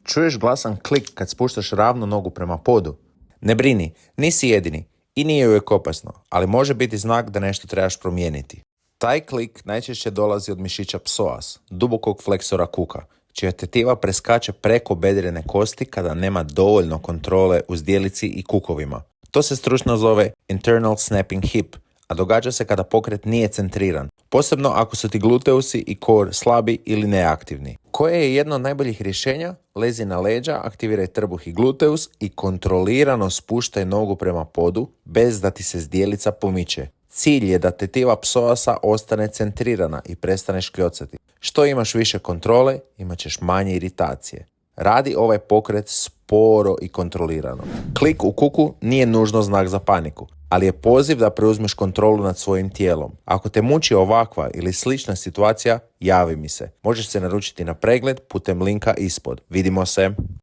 Čuješ glasan klik kad spuštaš ravnu nogu prema podu? Ne brini, nisi jedini i nije uvijek opasno, ali može biti znak da nešto trebaš promijeniti. Taj klik najčešće dolazi od mišića psoas, dubokog fleksora kuka, čija tetiva preskače preko bedrene kosti kada nema dovoljno kontrole u zdjelici i kukovima. To se stručno zove internal snapping hip, a događa se kada pokret nije centriran, posebno ako su ti gluteusi i core slabi ili neaktivni. Koje je jedno od najboljih rješenja? Lezi na leđa, aktiviraj trbuh i gluteus i kontrolirano spuštaj nogu prema podu bez da ti se zdjelica pomiče. Cilj je da tetiva psoasa ostane centrirana i prestaneš kljocati. Što imaš više kontrole, imat ćeš manje iritacije. Radi ovaj pokret sporo i kontrolirano. Klik u kuku nije nužno znak za paniku, ali je poziv da preuzmeš kontrolu nad svojim tijelom. Ako te muči ovakva ili slična situacija, javi mi se. Možeš se naručiti na pregled putem linka ispod. Vidimo se!